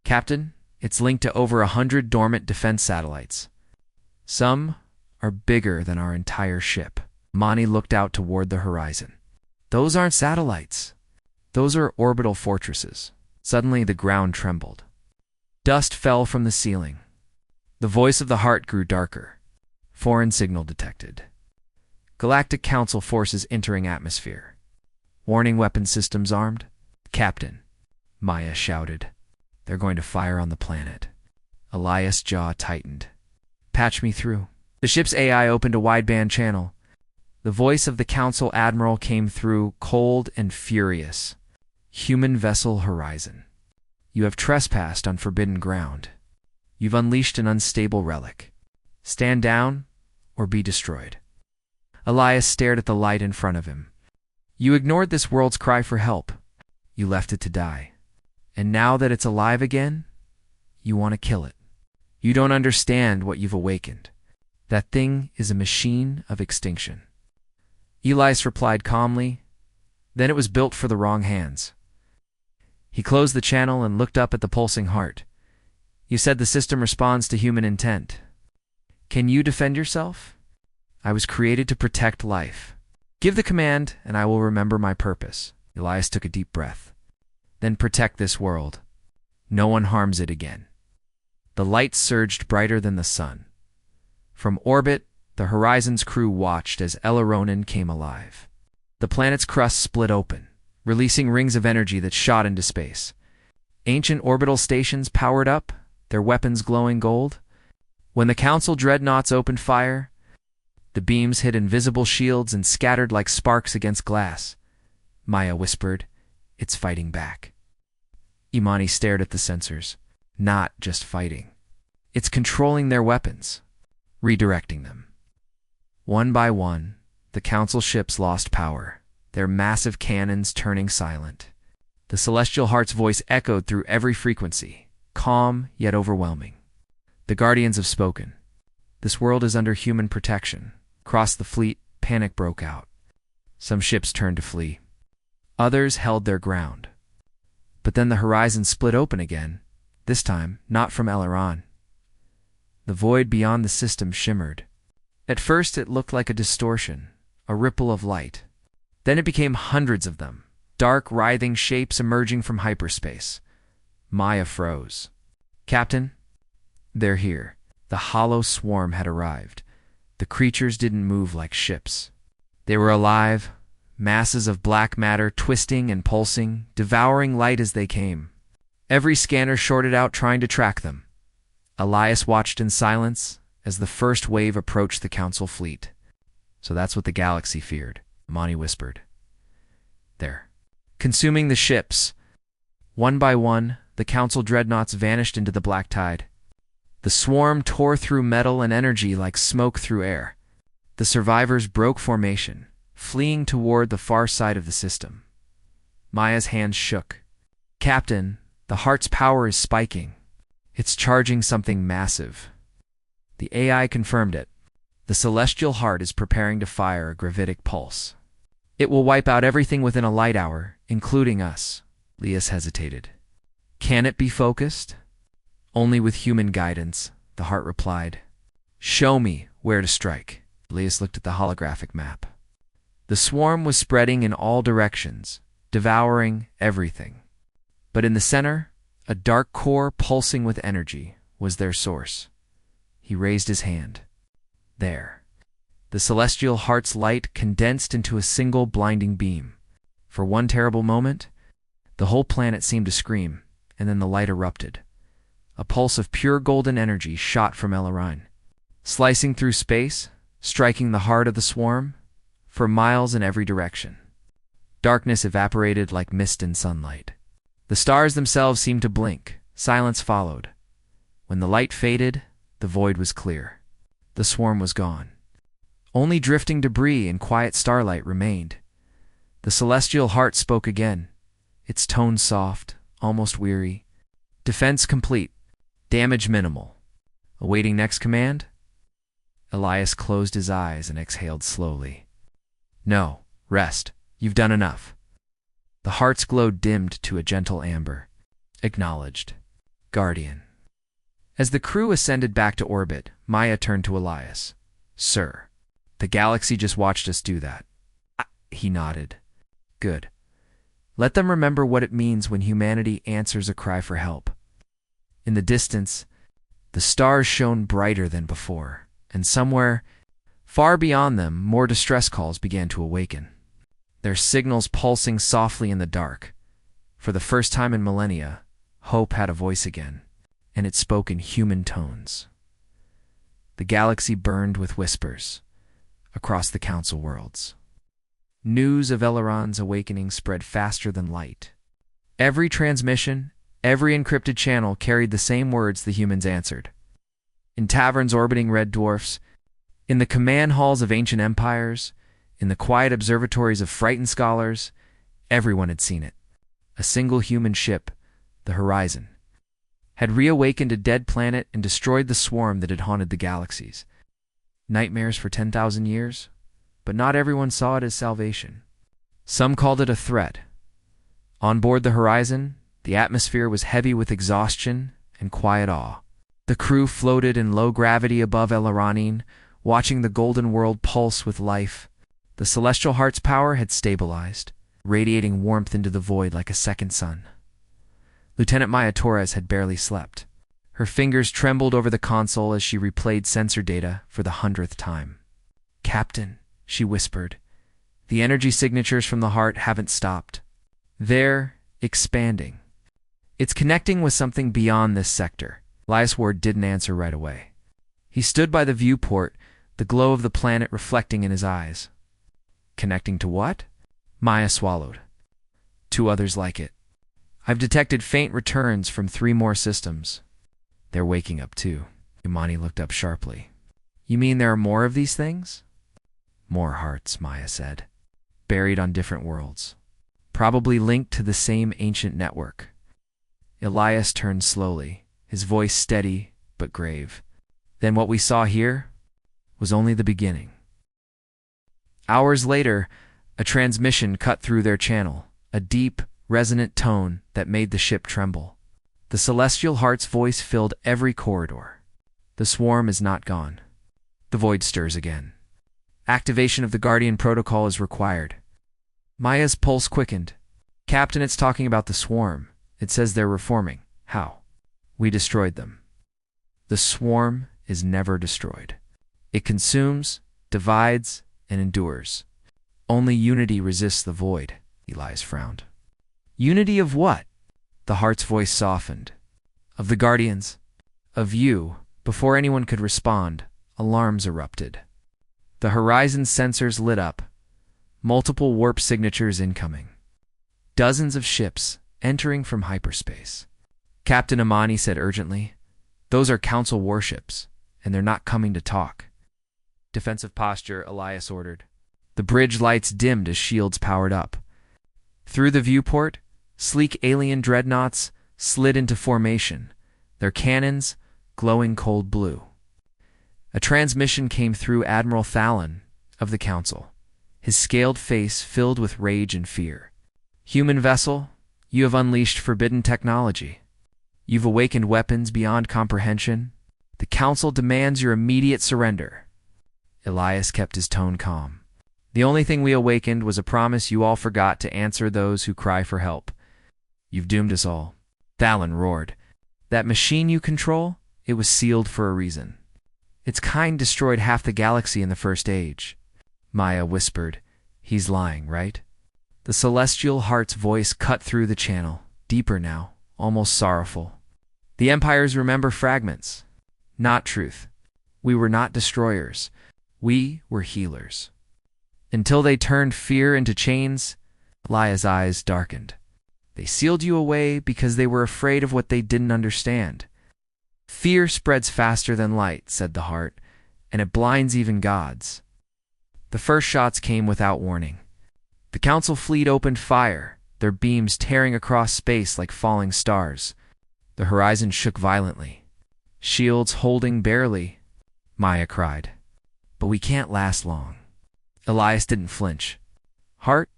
"Captain, it's linked to over 100 dormant defense satellites. Some are bigger than our entire ship." Mani looked out toward the horizon. "Those aren't satellites. Those are orbital fortresses." Suddenly the ground trembled. Dust fell from the ceiling. The voice of the heart grew darker. "Foreign signal detected. Galactic Council forces entering atmosphere. Warning weapon systems armed." "Captain," Maya shouted. "They're going to fire on the planet." Elias' jaw tightened. "Patch me through." The ship's AI opened a wideband channel. The voice of the Council Admiral came through, cold and furious. "Human vessel Horizon. You have trespassed on forbidden ground. You've unleashed an unstable relic. Stand down or be destroyed." Elias stared at the light in front of him. "You ignored this world's cry for help. You left it to die. And now that it's alive again, you want to kill it. You don't understand what you've awakened. That thing is a machine of extinction." Elias replied calmly, "Then it was built for the wrong hands." He closed the channel and looked up at the pulsing heart. "You said the system responds to human intent. Can you defend yourself? I was created to protect life. Give the command, and I will remember my purpose." Elias took a deep breath. "Then protect this world. No one harms it again." The light surged brighter than the sun. From orbit, the Horizon's crew watched as Ella Ronan came alive. The planet's crust split open, releasing rings of energy that shot into space. Ancient orbital stations powered up, their weapons glowing gold. When the Council dreadnoughts opened fire, the beams hit invisible shields and scattered like sparks against glass. Maya whispered, "It's fighting back." Imani stared at the sensors. "Not just fighting. It's controlling their weapons, redirecting them." One by one, the Council ships lost power, their massive cannons turning silent. The Celestial Heart's voice echoed through every frequency, calm yet overwhelming. "The Guardians have spoken. This world is under human protection." Across the fleet, panic broke out. Some ships turned to flee. Others held their ground. But then the horizon split open again, this time not from Eleron. The void beyond the system shimmered. At first it looked like a distortion, a ripple of light. Then it became hundreds of them, dark, writhing shapes emerging from hyperspace. Maya froze. "Captain, they're here." The hollow swarm had arrived. The creatures didn't move like ships. They were alive, masses of black matter twisting and pulsing, devouring light as they came. Every scanner shorted out trying to track them. Elias watched in silence as the first wave approached the Council fleet. "So that's what the galaxy feared," Mani whispered. "They're consuming the ships." One by one, the Council dreadnoughts vanished into the black tide. The swarm tore through metal and energy like smoke through air. The survivors broke formation, fleeing toward the far side of the system. Maya's hands shook. "Captain, The heart's power is spiking. It's charging something massive. The AI confirmed it. The celestial heart is preparing to fire a gravitic pulse. It will wipe out everything within a light hour, including us. Lias hesitated. Can it be focused? Only with human guidance, the heart replied. Show me where to strike. Lias looked at the holographic map. The swarm was spreading in all directions, devouring everything. But in the center, a dark core pulsing with energy was their source. He raised his hand. There. The celestial heart's light condensed into a single blinding beam. For one terrible moment, the whole planet seemed to scream, and then the light erupted. A pulse of pure golden energy shot from Elorine, slicing through space, striking the heart of the swarm, for miles in every direction. Darkness evaporated like mist in sunlight. The stars themselves seemed to blink. Silence followed. When the light faded, the void was clear. The swarm was gone. Only drifting debris and quiet starlight remained. The celestial heart spoke again, its tone soft, almost weary. Defense complete. Damage minimal. Awaiting next command? Elias closed his eyes and exhaled slowly. No, rest. You've done enough. The heart's glow dimmed to a gentle amber. Acknowledged. Guardian. As the crew ascended back to orbit, Maya turned to Elias. Sir, the galaxy just watched us do that. He nodded. Good. Let them remember what it means when humanity answers a cry for help. In the distance, the stars shone brighter than before, and somewhere, far beyond them, more distress calls began to awaken. Their signals pulsing softly in the dark. For the first time in millennia, hope had a voice again, and it spoke in human tones. The galaxy burned with whispers across the council worlds. News of Elrond's awakening spread faster than light. Every transmission, every encrypted channel carried the same words the humans answered. In taverns orbiting red dwarfs, in the command halls of ancient empires, in the quiet observatories of frightened scholars, everyone had seen it. A single human ship, the Horizon, had reawakened a dead planet and destroyed the swarm that had haunted the galaxies. Nightmares for 10,000 years? But not everyone saw it as salvation. Some called it a threat. On board the Horizon, the atmosphere was heavy with exhaustion and quiet awe. The crew floated in low gravity above Elaranin, watching the golden world pulse with life. The celestial heart's power had stabilized, radiating warmth into the void like a second sun. Lieutenant Maya Torres had barely slept. Her fingers trembled over the console as she replayed sensor data for the 100th time. Captain, she whispered, the energy signatures from the heart haven't stopped. They're expanding. It's connecting with something beyond this sector. Elias Ward didn't answer right away. He stood by the viewport, the glow of the planet reflecting in his eyes. Connecting to what? Maya swallowed. Two others like it. I've detected faint returns from 3 more systems. They're waking up too. Imani looked up sharply. You mean there are more of these things? More hearts, Maya said. Buried on different worlds. Probably linked to the same ancient network. Elias turned slowly, his voice steady but grave. Then what we saw here was only the beginning. Hours later, a transmission cut through their channel, a deep, resonant tone that made the ship tremble. The celestial heart's voice filled every corridor. The swarm is not gone. The void stirs again. Activation of the Guardian Protocol is required. Maya's pulse quickened. Captain, it's talking about the swarm. It says they're reforming. How? We destroyed them. The swarm is never destroyed. It consumes, divides, and endures. Only unity resists the void, Elias frowned. Unity of what? The heart's voice softened. Of the Guardians. Of you. Before anyone could respond, alarms erupted. The Horizon sensors lit up. Multiple warp signatures incoming. Dozens of ships entering from hyperspace. Captain Imani said urgently, those are Council warships, and they're not coming to talk. Defensive posture, Elias ordered. The bridge lights dimmed as shields powered up. Through the viewport, sleek alien dreadnoughts slid into formation, their cannons glowing cold blue. A transmission came through Admiral Thallon of the Council, his scaled face filled with rage and fear. "Human vessel, you have unleashed forbidden technology. You've awakened weapons beyond comprehension. The Council demands your immediate surrender." Elias kept his tone calm. "The only thing we awakened was a promise you all forgot to answer those who cry for help. You've doomed us all." Thallon roared. "That machine you control, it was sealed for a reason. Its kind destroyed half the galaxy in the First Age." Maya whispered. "He's lying, right?" The celestial heart's voice cut through the channel, deeper now, almost sorrowful. "The Empires remember fragments, not truth. We were not destroyers. We were healers. Until they turned fear into chains." Laya's eyes darkened. "They sealed you away because they were afraid of what they didn't understand. Fear spreads faster than light," said the heart, "and it blinds even gods." The first shots came without warning. The Council fleet opened fire, their beams tearing across space like falling stars. The horizon shook violently. "Shields holding barely," Maya cried. "But we can't last long." Elias didn't flinch. "Heart,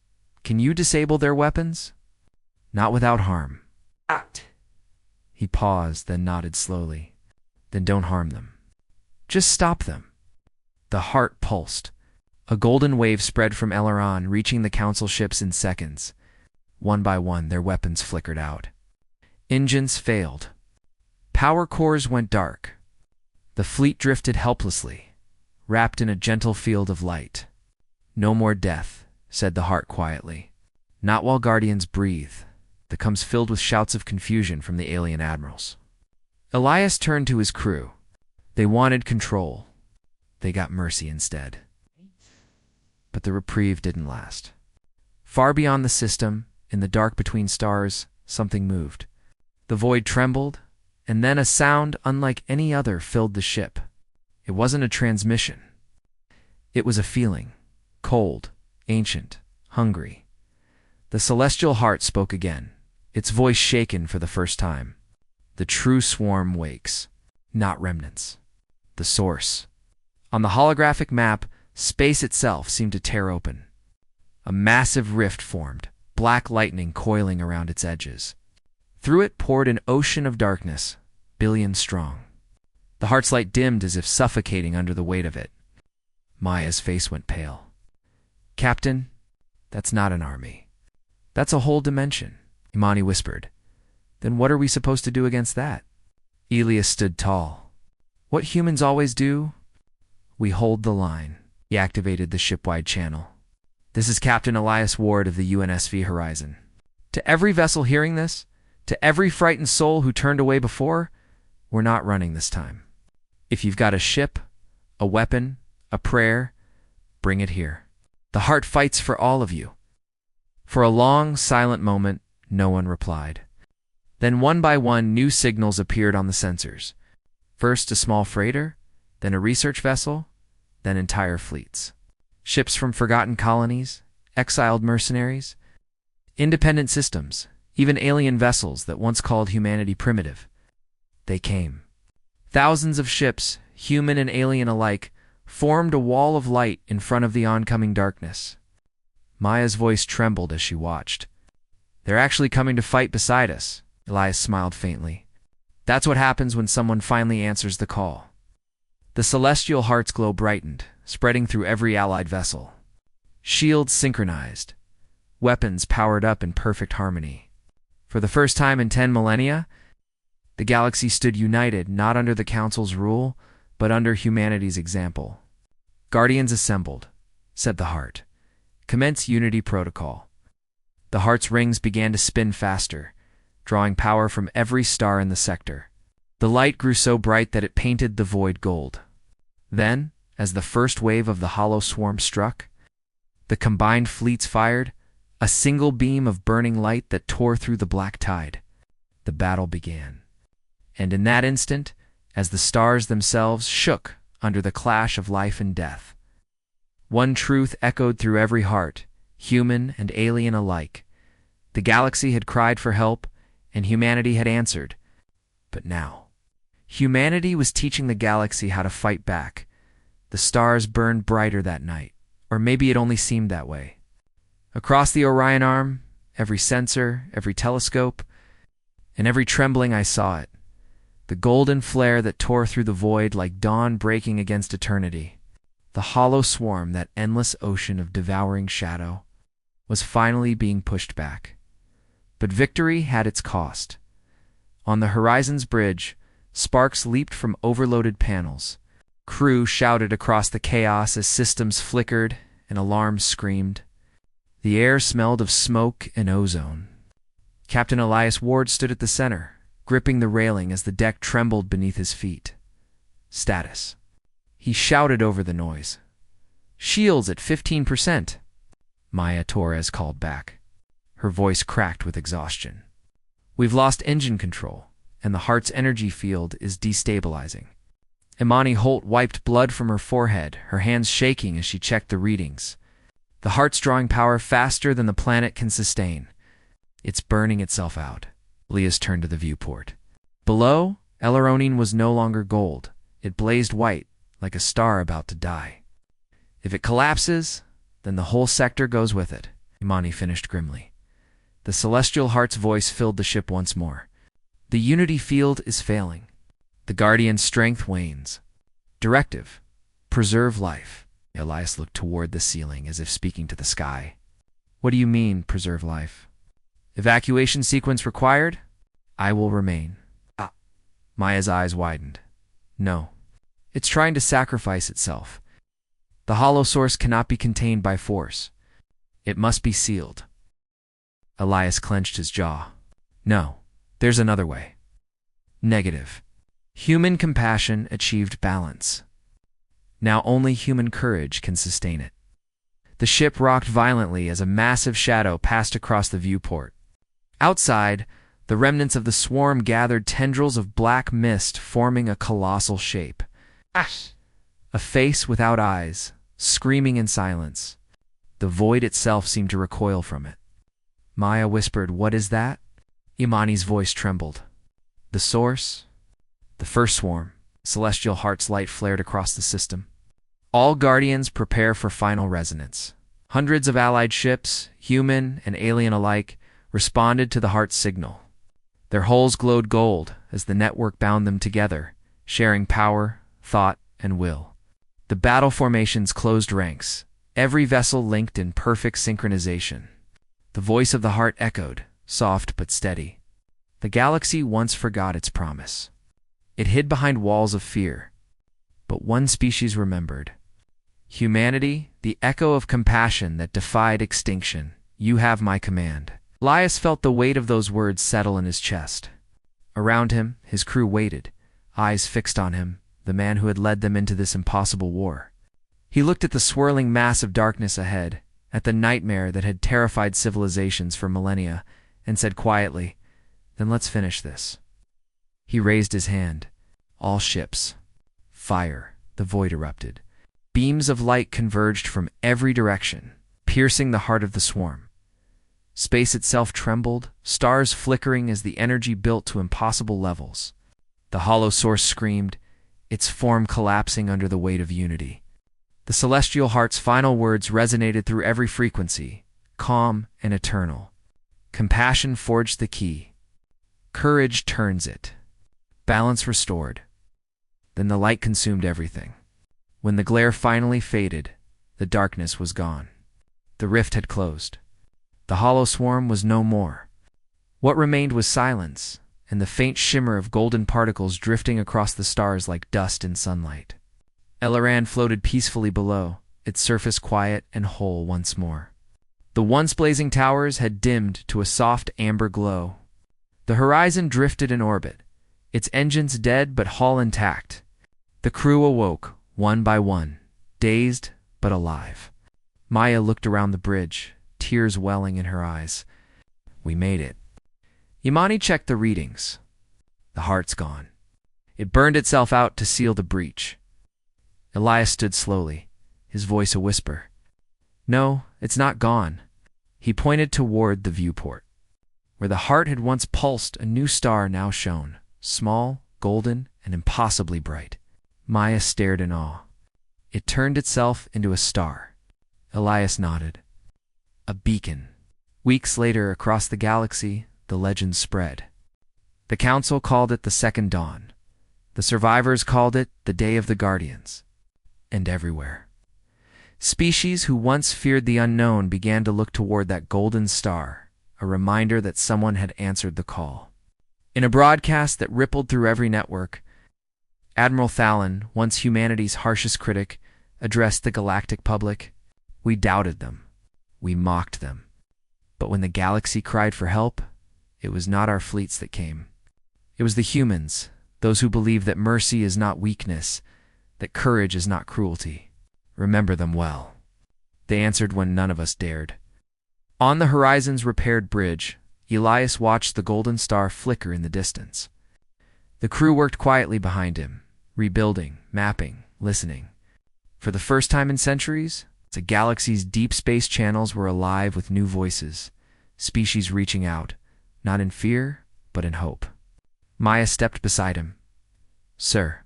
can you disable their weapons?" "Not without harm." "Act." He paused, then nodded slowly. "Then don't harm them. Just stop them." The heart pulsed. A golden wave spread from Eleron, reaching the Council ships in seconds. One by one, their weapons flickered out. Engines failed. Power cores went dark. The fleet drifted helplessly, wrapped in a gentle field of light. "No more death," said the heart quietly. "Not while Guardians breathe." That comes filled with shouts of confusion from the alien admirals. Elias turned to his crew. They wanted control. They got mercy instead. But the reprieve didn't last. Far beyond the system, in the dark between stars, something moved. The void trembled, and then a sound unlike any other filled the ship. It wasn't a transmission. It was a feeling, cold, ancient, hungry. The celestial heart spoke again, its voice shaken for the first time. "The true swarm wakes, not remnants." The source. On the holographic map, space itself seemed to tear open. A massive rift formed, black lightning coiling around its edges. Through it poured an ocean of darkness, billions strong. The heart's light dimmed as if suffocating under the weight of it. Maya's face went pale. "Captain, that's not an army. That's a whole dimension," Imani whispered. "Then what are we supposed to do against that?" Elias stood tall. "What humans always do? We hold the line." He activated the ship-wide channel. "This is Captain Elias Ward of the UNSV Horizon. To every vessel hearing this, to every frightened soul who turned away before, we're not running this time. If you've got a ship, a weapon, a prayer, bring it here. The heart fights for all of you." For a long, silent moment, no one replied. Then one by one, new signals appeared on the sensors. First a small freighter, then a research vessel, then entire fleets. Ships from forgotten colonies, exiled mercenaries, independent systems, even alien vessels that once called humanity primitive. They came. Thousands of ships, human and alien alike, formed a wall of light in front of the oncoming darkness. Maya's voice trembled as she watched. "They're actually coming to fight beside us," Elias smiled faintly. "That's what happens when someone finally answers the call." The celestial heart's glow brightened, spreading through every allied vessel. Shields synchronized. Weapons powered up in perfect harmony. For the first time in 10 millennia, the galaxy stood united not under the Council's rule, but under humanity's example. "Guardians assembled," said the heart. "Commence Unity Protocol." The heart's rings began to spin faster, drawing power from every star in the sector. The light grew so bright that it painted the void gold. Then, as the first wave of the hollow swarm struck, the combined fleets fired, a single beam of burning light that tore through the black tide. The battle began. And in that instant, as the stars themselves shook under the clash of life and death, one truth echoed through every heart, human and alien alike. The galaxy had cried for help, and humanity had answered. But now, humanity was teaching the galaxy how to fight back. The stars burned brighter that night, or maybe it only seemed that way. Across the Orion Arm, every sensor, every telescope, and every trembling I saw it. The golden flare that tore through the void like dawn breaking against eternity. The hollow swarm, that endless ocean of devouring shadow, was finally being pushed back. But victory had its cost. On the horizon's bridge, sparks leaped from overloaded panels. Crew shouted across the chaos as systems flickered and alarms screamed. The air smelled of smoke and ozone. Captain Elias Ward stood at the center, gripping the railing as the deck trembled beneath his feet. Status. He shouted over the noise. "Shields at 15%. Maya Torres called back. Her voice cracked with exhaustion. "We've lost engine control, and the heart's energy field is destabilizing." Imani Holt wiped blood from her forehead, her hands shaking as she checked the readings. "The heart's drawing power faster than the planet can sustain. It's burning itself out." Elias turned to the viewport. Below, Eleronine was no longer gold. It blazed white, like a star about to die. "If it collapses, then the whole sector goes with it," Imani finished grimly. The celestial heart's voice filled the ship once more. "The unity field is failing. The Guardian's strength wanes. Directive: preserve life." Elias looked toward the ceiling as if speaking to the sky. "What do you mean, preserve life?" "Evacuation sequence required? I will remain." Maya's eyes widened. "No. It's trying to sacrifice itself. The hollow source cannot be contained by force. It must be sealed." Elias clenched his jaw. "No, there's another way." "Negative. Human compassion achieved balance. Now only human courage can sustain it." The ship rocked violently as a massive shadow passed across the viewport. Outside, the remnants of the swarm gathered tendrils of black mist forming a colossal shape. A face without eyes, screaming in silence. The void itself seemed to recoil from it. Maya whispered, "What is that?" Imani's voice trembled. "The source?" The first swarm, celestial heart's light flared across the system. "All Guardians prepare for final resonance." Hundreds of allied ships, human and alien alike, responded to the heart's signal. Their hulls glowed gold as the network bound them together, sharing power, thought, and will. The battle formations closed ranks, every vessel linked in perfect synchronization. The voice of the heart echoed, soft but steady. The galaxy once forgot its promise. It hid behind walls of fear. But one species remembered. Humanity, the echo of compassion that defied extinction. You have my command. Elias felt the weight of those words settle in his chest. Around him, his crew waited, eyes fixed on him, the man who had led them into this impossible war. He looked at the swirling mass of darkness ahead, at the nightmare that had terrified civilizations for millennia, and said quietly, "Then let's finish this." He raised his hand. All ships. Fire. The void erupted. Beams of light converged from every direction, piercing the heart of the swarm. Space itself trembled, stars flickering as the energy built to impossible levels. The hollow source screamed, its form collapsing under the weight of unity. The celestial heart's final words resonated through every frequency, calm and eternal. Compassion forged the key. Courage turns it. Balance restored. Then the light consumed everything. When the glare finally faded, the darkness was gone. The rift had closed. The hollow swarm was no more. What remained was silence, and the faint shimmer of golden particles drifting across the stars like dust in sunlight. Eleran floated peacefully below, its surface quiet and whole once more. The once blazing towers had dimmed to a soft amber glow. The horizon drifted in orbit, its engines dead but hull intact. The crew awoke, one by one, dazed but alive. Maya looked around the bridge, tears welling in her eyes. "We made it." Imani checked the readings. The heart's gone. It burned itself out to seal the breach. Elias stood slowly, his voice a whisper. "No, it's not gone." He pointed toward the viewport. Where the heart had once pulsed, a new star now shone, small, golden, and impossibly bright. Maya stared in awe. It turned itself into a star. Elias nodded. A beacon. Weeks later, across the galaxy, the legend spread. The Council called it the Second Dawn. The survivors called it the Day of the Guardians. And everywhere, species who once feared the unknown began to look toward that golden star, a reminder that someone had answered the call. In a broadcast that rippled through every network, Admiral Thallon, once humanity's harshest critic, addressed the galactic public. We doubted them. We mocked them. But when the galaxy cried for help, it was not our fleets that came. It was the humans, those who believe that mercy is not weakness, that courage is not cruelty. Remember them well. They answered when none of us dared. On the horizon's repaired bridge, Elias watched the golden star flicker in the distance. The crew worked quietly behind him, rebuilding, mapping, listening. For the first time in centuries, the galaxy's deep space channels were alive with new voices, species reaching out, not in fear, but in hope. Maya stepped beside him. Sir,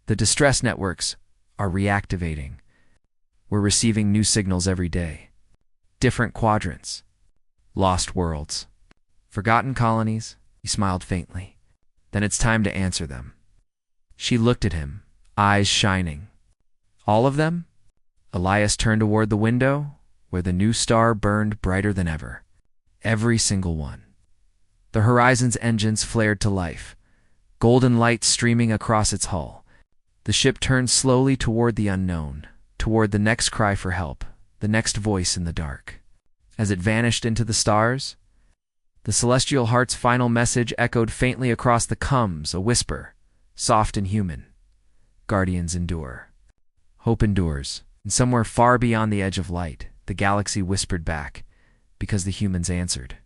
the distress networks are reactivating. We're receiving new signals every day. Different quadrants. Lost worlds. Forgotten colonies. He smiled faintly. Then it's time to answer them. She looked at him, eyes shining. All of them? Elias turned toward the window, where the new star burned brighter than ever. Every single one. The horizon's engines flared to life, golden light streaming across its hull. The ship turned slowly toward the unknown, toward the next cry for help, the next voice in the dark. As it vanished into the stars, the celestial heart's final message echoed faintly across the combs, a whisper, soft and human. Guardians endure. Hope endures. And somewhere far beyond the edge of light, the galaxy whispered back, because the humans answered.